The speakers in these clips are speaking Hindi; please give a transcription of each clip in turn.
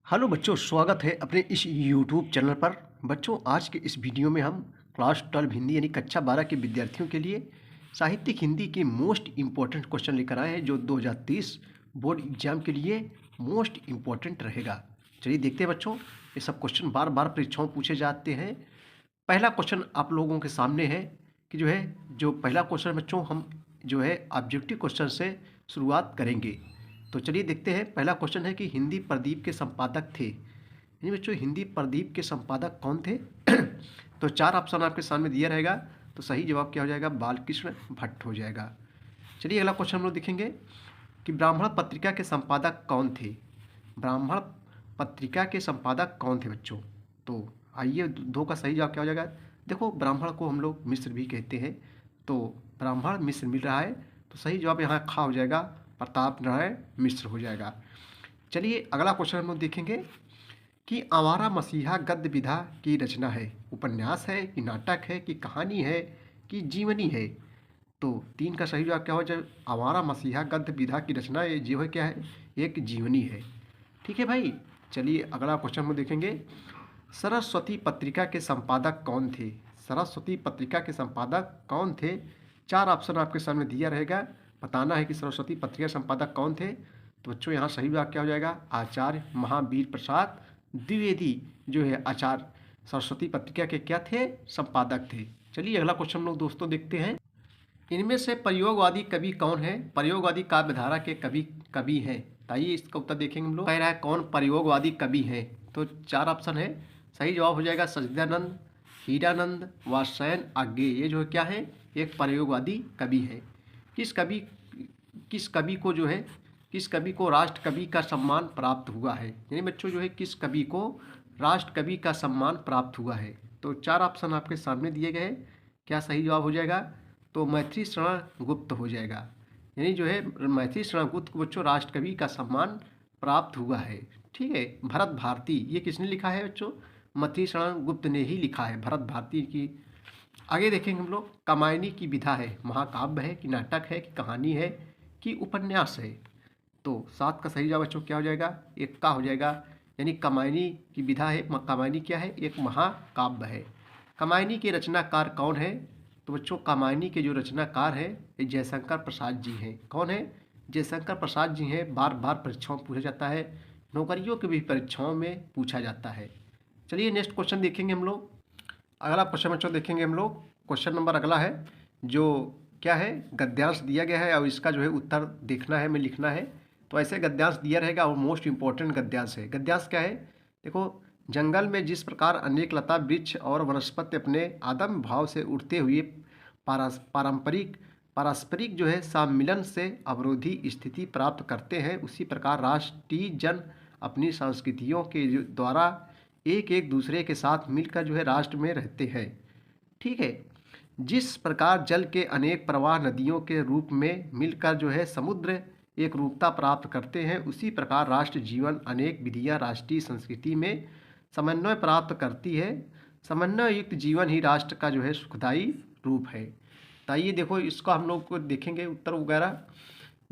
हेलो बच्चों, स्वागत है अपने इस यूट्यूब चैनल पर। बच्चों, आज के इस वीडियो में हम क्लास 12 हिंदी यानी कक्षा 12 के विद्यार्थियों के लिए साहित्यिक हिंदी के मोस्ट इम्पोर्टेंट क्वेश्चन लेकर आए हैं, जो 2030 बोर्ड एग्जाम के लिए मोस्ट इम्पोर्टेंट रहेगा। चलिए देखते हैं बच्चों, ये सब क्वेश्चन बार बार परीक्षाओं पूछे जाते हैं। पहला क्वेश्चन आप लोगों के सामने है कि जो पहला क्वेश्चन बच्चों, हम ऑब्जेक्टिव क्वेश्चन से शुरुआत करेंगे। तो चलिए देखते हैं। पहला क्वेश्चन है कि हिंदी प्रदीप के संपादक थे। यानी बच्चों, हिंदी प्रदीप के संपादक कौन थे? तो चार ऑप्शन आपके सामने दिया रहेगा, तो सही जवाब क्या हो जाएगा? बालकृष्ण भट्ट हो जाएगा। चलिए अगला क्वेश्चन हम लोग देखेंगे कि ब्राह्मण पत्रिका के संपादक कौन थे। ब्राह्मण पत्रिका के संपादक कौन थे बच्चों? तो आइए, दो का सही जवाब क्या हो जाएगा? देखो, ब्राह्मण को हम लोग मिश्र भी कहते हैं, तो ब्राह्मण मिश्र मिल रहा है, तो सही जवाब यहाँ खा हो जाएगा, प्रताप नारायण मिश्र हो जाएगा। चलिए अगला क्वेश्चन हम लोग देखेंगे कि आवारा मसीहा गद्य विधा की रचना है। उपन्यास है कि नाटक है कि कहानी है कि जीवनी है? तो तीन का सही जवाब क्या हो जाए? आवारा मसीहा गद्य विधा की रचना ये जो है क्या है? एक जीवनी है। ठीक है भाई। चलिए अगला क्वेश्चन हम देखेंगे, सरस्वती पत्रिका के संपादक कौन थे? सरस्वती पत्रिका के संपादक कौन थे? चार ऑप्शन आपके सामने दिया रहेगा, बताना है कि सरस्वती पत्रिका संपादक कौन थे। तो बच्चों यहाँ सही जवाब क्या हो जाएगा? आचार्य महावीर प्रसाद द्विवेदी जो है आचार्य सरस्वती पत्रिका के क्या थे? संपादक थे। चलिए अगला क्वेश्चन हम लोग दोस्तों देखते हैं, इनमें से प्रयोगवादी कवि कौन है? प्रयोगवादी काव्यधारा के कवि कवि हैं। आइए इसका उत्तर देखेंगे हम लोग। कह रहा है कौन प्रयोगवादी कवि हैं? तो चार ऑप्शन है, सही जवाब हो जाएगा सच्चिदानंद, हीरानंद, वात्स्यायन आज्ञे। ये जो है क्या है? एक प्रयोगवादी कवि है। किस कवि किस कवि को जो है किस कवि को राष्ट्र कवि का सम्मान प्राप्त हुआ है? यानी बच्चों जो है किस कवि को राष्ट्र कवि का सम्मान प्राप्त हुआ है? तो चार ऑप्शन आपके सामने दिए गए, क्या सही जवाब हो जाएगा? तो मैथिली शरण गुप्त हो जाएगा। यानी जो है मैथिली शरण गुप्त को बच्चों राष्ट्र कवि का सम्मान प्राप्त हुआ है। ठीक है। भरत भारती, ये किसने लिखा है बच्चों? मैथिली शरण गुप्त ने ही लिखा है, भरत भारती की। आगे देखेंगे हम लोग, कामायनी की विधा है, महाकाव्य है कि नाटक है कि कहानी है कि उपन्यास है? तो सात का सही जवाब बच्चों क्या हो जाएगा? एक का हो जाएगा। यानी कामायनी की विधा है, कामायनी क्या है? एक महाकाव्य है। कामायनी के रचनाकार कौन है? तो बच्चों कामायनी के जो रचनाकार है ये जयशंकर प्रसाद जी हैं। कौन है? जयशंकर प्रसाद जी हैं। बार बार परीक्षाओं में पूछा जाता है, नौकरियों की भी परीक्षाओं में पूछा जाता है। चलिए नेक्स्ट क्वेश्चन देखेंगे हम लोग। अगला क्वेश्चन बच्चों देखेंगे हम लोग। क्वेश्चन नंबर अगला है, जो क्या है? गद्यांश दिया गया है और इसका जो है उत्तर देखना है, में लिखना है। तो ऐसे गद्यांश दिया रहेगा और मोस्ट इंपॉर्टेंट गद्यांश है। गद्यांश क्या है? देखो, जंगल में जिस प्रकार अनेक लता वृक्ष और वनस्पति अपने आदम भाव से उठते हुए पारस्परिक जो है सम्मिलन से अवरोधी स्थिति प्राप्त करते हैं, उसी प्रकार राष्ट्रीय जन अपनी संस्कृतियों के द्वारा एक एक दूसरे के साथ मिलकर जो है राष्ट्र में रहते हैं। ठीक है। जिस प्रकार जल के अनेक प्रवाह नदियों के रूप में मिलकर जो है समुद्र एक रूपता प्राप्त करते हैं, उसी प्रकार राष्ट्र जीवन अनेक विधियां राष्ट्रीय संस्कृति में समन्वय प्राप्त करती है। समन्वय युक्त जीवन ही राष्ट्र का जो है सुखदायी रूप है। तो आइए देखो, इसको हम लोग को देखेंगे उत्तर वगैरह।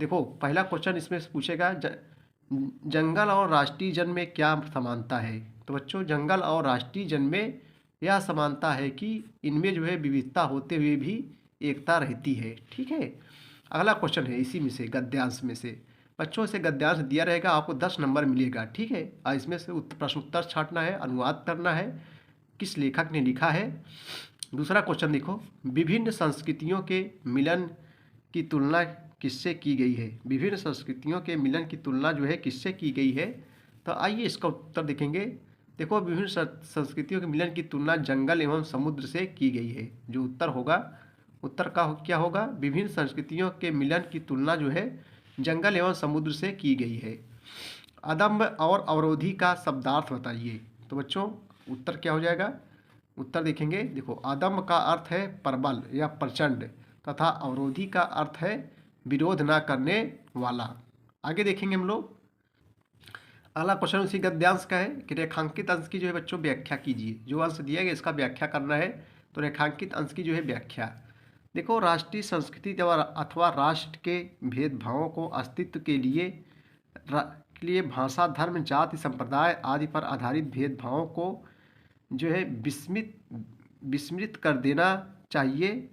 देखो पहला क्वेश्चन इसमें से पूछेगा, जंगल और राष्ट्रीय जन में क्या समानता है? तो बच्चों जंगल और राष्ट्रीय जन में यह समानता है कि इनमें जो है विविधता होते हुए भी एकता रहती है। ठीक है। अगला क्वेश्चन है इसी में से, गद्यांश में से। बच्चों से गद्यांश दिया रहेगा, आपको 10 नंबर मिलेगा। ठीक है। और इसमें से प्रश्न उत्तर छांटना है, अनुवाद करना है, किस लेखक ने लिखा है। दूसरा क्वेश्चन देखो, विभिन्न संस्कृतियों के मिलन की तुलना किससे की गई है? विभिन्न संस्कृतियों के मिलन की तुलना जो है किससे की गई है? तो आइए इसका उत्तर देखेंगे। देखो, विभिन्न संस्कृतियों के मिलन की तुलना जंगल एवं समुद्र से की गई है। जो उत्तर होगा, उत्तर का क्या होगा? विभिन्न संस्कृतियों के मिलन की तुलना जो है जंगल एवं समुद्र से की गई है। अदम्ब और अवरोधी का शब्दार्थ बताइए। तो बच्चों उत्तर क्या हो जाएगा? उत्तर देखेंगे। देखो, अदम्ब का अर्थ है प्रबल या प्रचंड, तथा अवरोधी का अर्थ है विरोध ना करने वाला। आगे देखेंगे हम लोग। अगला क्वेश्चन उसी गद्यांश का है कि रेखांकित अंश की जो है बच्चों व्याख्या कीजिए। जो अंश दिया गया इसका व्याख्या करना है। तो रेखांकित अंश की जो है व्याख्या, देखो, राष्ट्रीय संस्कृति अथवा राष्ट्र के भेदभावों को अस्तित्व के लिए के लिए भाषा, धर्म, जाति, संप्रदाय आदि पर आधारित भेदभावों को जो है विस्मृत कर देना चाहिए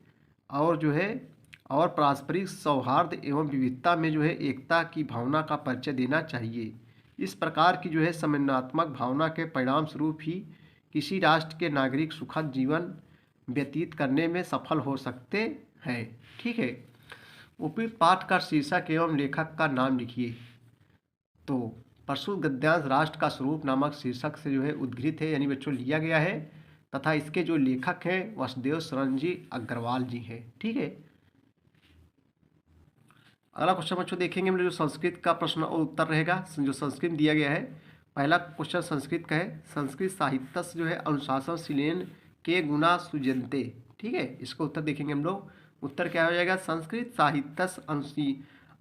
और जो है और पारस्परिक सौहार्द एवं विविधता में जो है एकता की भावना का परिचय देना चाहिए। इस प्रकार की जो है समन्वयात्मक भावना के परिणाम स्वरूप ही किसी राष्ट्र के नागरिक सुखद जीवन व्यतीत करने में सफल हो सकते हैं। ठीक है, उपयुक्त पाठ का शीर्षक एवं लेखक का नाम लिखिए। तो प्रस्तुत गद्यांश राष्ट्र का स्वरूप नामक शीर्षक से जो है उद्धृत है, यानी बच्चों लिया गया है, तथा इसके जो लेखक हैं वसुदेव शरण जी अग्रवाल जी हैं। ठीक है, अगला क्वेश्चन बच्चों देखेंगे हम लोग, जो संस्कृत का प्रश्न और उत्तर रहेगा, जो संस्कृत दिया गया है। पहला क्वेश्चन संस्कृत का है, संस्कृत साहित्य जो है अनुशासनशीलेन के गुना सुजनते। ठीक है, इसको उत्तर देखेंगे हम लोग। उत्तर क्या हो जाएगा, संस्कृत साहित्य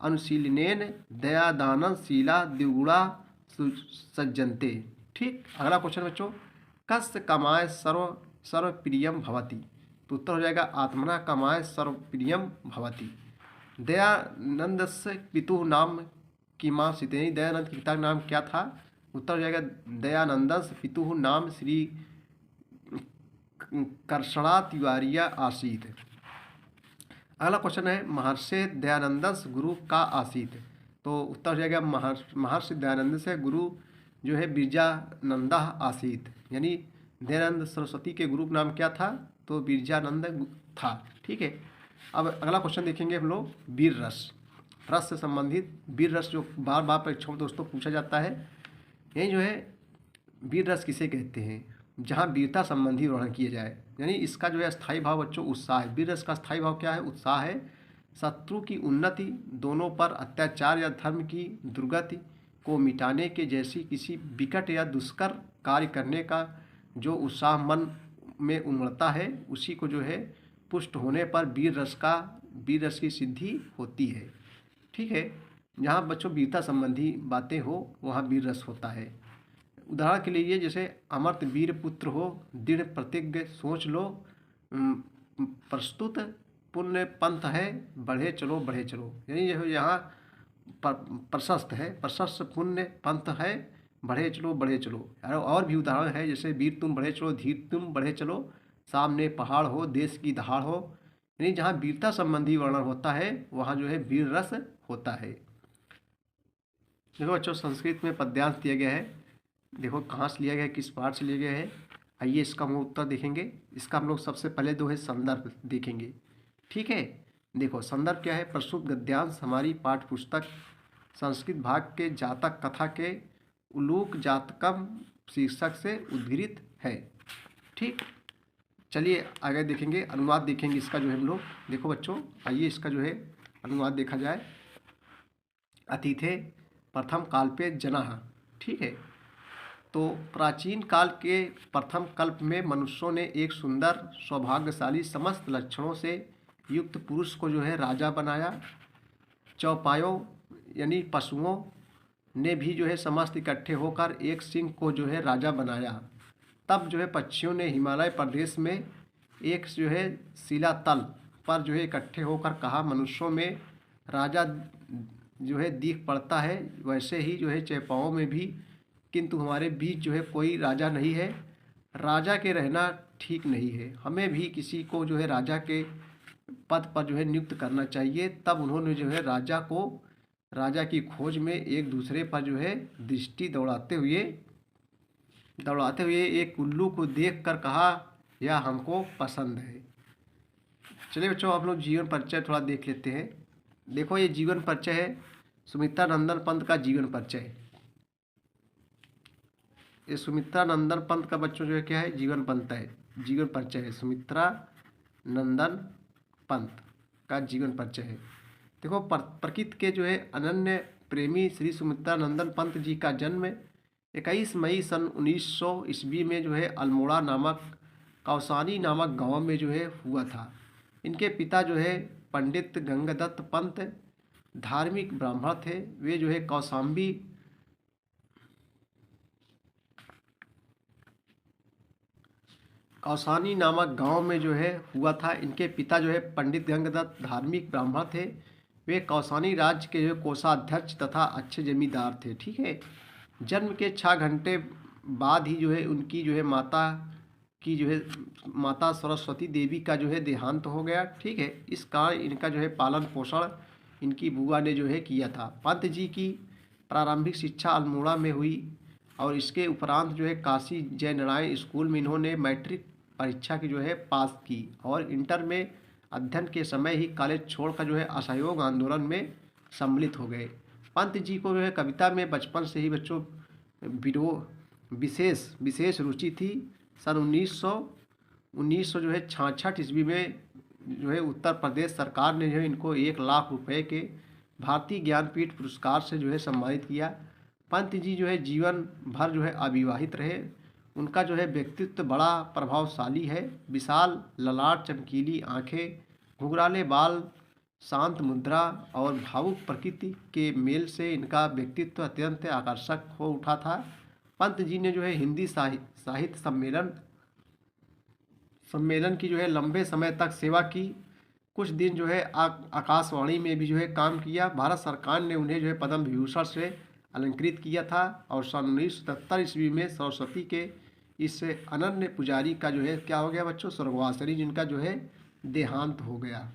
अनुशीलनेन दयादान शीला द्विगुणा सज्जनते। ठीक, अगला क्वेश्चन बच्चों, कस्य कमाय सर्वप्रियम भवति। तो उत्तर हो जाएगा आत्मना कमाय सर्वप्रियम भवति। दयानंद से पितुः नाम किमा सितेनी, दयानंद के पिता का नाम क्या था। उत्तर हो जाएगा दयानंद पितुः नाम श्री कर्षणा तिवारिया आसीत। अगला क्वेश्चन है, महर्षि दयानंद गुरु का आसीत। तो उत्तर हो जाएगा महर्षि दयानंद से गुरु जो है बिरजानंदा आसीत, यानी दयानंद सरस्वती के गुरु का नाम क्या था, तो बिरजानंद था। ठीक है, अब अगला क्वेश्चन देखेंगे हम लोग, वीर रस, रस से संबंधित वीर रस जो बार बार परीक्षाओं में दोस्तों पूछा जाता है। ये जो है वीर रस किसे कहते हैं, जहाँ वीरता संबंधी वर्णन किया जाए, यानी इसका जो है स्थायी भाव बच्चों उत्साह है। वीर रस का स्थायी भाव क्या है, उत्साह है। शत्रु की उन्नति, दोनों पर अत्याचार या धर्म की दुर्गति को मिटाने के जैसी किसी विकट या दुष्कर कार्य करने का जो उत्साह मन में उमड़ता है, उसी को जो है पुष्ट होने पर वीर रस की सिद्धि होती है। ठीक है, जहाँ बच्चों वीरता संबंधी बातें हो वहाँ वीर रस होता है। उदाहरण के लिए जैसे अमर्त वीर पुत्र हो, दृढ़ प्रतिज्ञ सोच लो, प्रस्तुत पुण्य पंथ है, बढ़े चलो बढ़े चलो, यानी यह यहाँ प्रशस्त है, प्रशस्त पुण्य पंथ है, बढ़े चलो। और भी उदाहरण है, जैसे वीर तुम बढ़े चलो, धीर तुम बढ़े चलो, सामने पहाड़ हो, देश की दहाड़ हो, यानी जहाँ वीरता संबंधी वर्णन होता है वहाँ जो है वीर रस होता है। देखो बच्चों, संस्कृत में पद्यांश दिया गया है, देखो कहाँ से लिया गया है, किस पाठ से लिया गया है। आइए इसका हम उत्तर देखेंगे। इसका हम लोग सबसे पहले जो है संदर्भ देखेंगे। ठीक है, देखो संदर्भ क्या है, प्रस्तुत गद्यांश हमारी पाठ्य पुस्तक संस्कृत भाग के जातक कथा के उलूक जातकम शीर्षक से उद्धृत है। ठीक, चलिए आगे देखेंगे, अनुवाद देखेंगे इसका जो है हम लोग। देखो बच्चों, आइए इसका जो है अनुवाद देखा जाए। अतिथे प्रथम काल पे जनाः। ठीक है, तो प्राचीन काल के प्रथम कल्प में मनुष्यों ने एक सुंदर सौभाग्यशाली समस्त लक्षणों से युक्त पुरुष को जो है राजा बनाया। चौपायों यानी पशुओं ने भी जो है समस्त इकट्ठे होकर एक सिंह को जो है राजा बनाया। तब जो है पक्षियों ने हिमालय प्रदेश में एक जो है शिलातल पर जो है इकट्ठे होकर कहा, मनुष्यों में राजा जो है दिख पड़ता है, वैसे ही जो है चौपायों में भी, किंतु हमारे बीच जो है कोई राजा नहीं है। राजा के रहना ठीक नहीं है, हमें भी किसी को जो है राजा के पद पर जो है नियुक्त करना चाहिए। तब उन्होंने जो है राजा की खोज में एक दूसरे पर जो है दृष्टि दौड़ाते हुए एक उल्लू को देखकर कहा, यह हमको पसंद है। चलिए बच्चों, आप लोग जीवन परिचय थोड़ा देख लेते हैं। देखो ये जीवन परिचय है, सुमित्रा नंदन पंत का जीवन परिचय। ये सुमित्रा नंदन पंत का बच्चों जो है क्या है, जीवन परिचय है। सुमित्रा नंदन पंत का जीवन परिचय है। देखो प्रकृति के जो है अनन्य प्रेमी श्री सुमित्रा नंदन पंत जी का जन्म 21 मई सन 1900 ईस्वी में जो है अल्मोड़ा नामक कौसानी नामक गांव में जो है हुआ था। इनके पिता जो है पंडित गंगादत्त पंत धार्मिक ब्राह्मण थे। वे जो है कौसानी नामक गांव में जो है हुआ था। इनके पिता जो है पंडित गंगादत्त धार्मिक ब्राह्मण थे। वे कौसानी राज्य के जो कोषाध्यक्ष तथा अच्छे जमींदार थे। ठीक है, जन्म के 6 घंटे बाद ही जो है उनकी जो है माता सरस्वती देवी का जो है देहांत हो गया। ठीक है, इस कारण इनका जो है पालन पोषण इनकी बुआ ने जो है किया था। पंत जी की प्रारंभिक शिक्षा अल्मोड़ा में हुई और इसके उपरांत जो है काशी जय नारायण स्कूल में इन्होंने मैट्रिक परीक्षा की जो है पास की और इंटर में अध्ययन के समय ही कॉलेज छोड़कर जो है असहयोग आंदोलन में सम्मिलित हो गए। पंत जी को जो है कविता में बचपन से ही बच्चों विशेष रुचि थी। सन 1900 जो है 66 ईस्वी में जो है उत्तर प्रदेश सरकार ने जो है इनको 1 लाख रुपए के भारतीय ज्ञानपीठ पुरस्कार से जो है सम्मानित किया। पंत जी जो है जीवन भर जो है अविवाहित रहे। उनका जो है व्यक्तित्व बड़ा प्रभावशाली है। विशाल ललाट, चमकीली आंखें, घुंघराले बाल, शांत मुद्रा और भावुक प्रकृति के मेल से इनका व्यक्तित्व अत्यंत आकर्षक हो उठा था। पंत जी ने जो है हिंदी साहित्य सम्मेलन की जो है लंबे समय तक सेवा की। कुछ दिन जो है आकाशवाणी में भी जो है काम किया। भारत सरकार ने उन्हें जो है पद्म विभूषण से अलंकृत किया था और सन 1977 ईस्वी में सरस्वती के इस अनन्य पुजारी का जो है क्या हो गया बच्चों, स्वर्गवासी, जिनका जो है देहांत हो गया।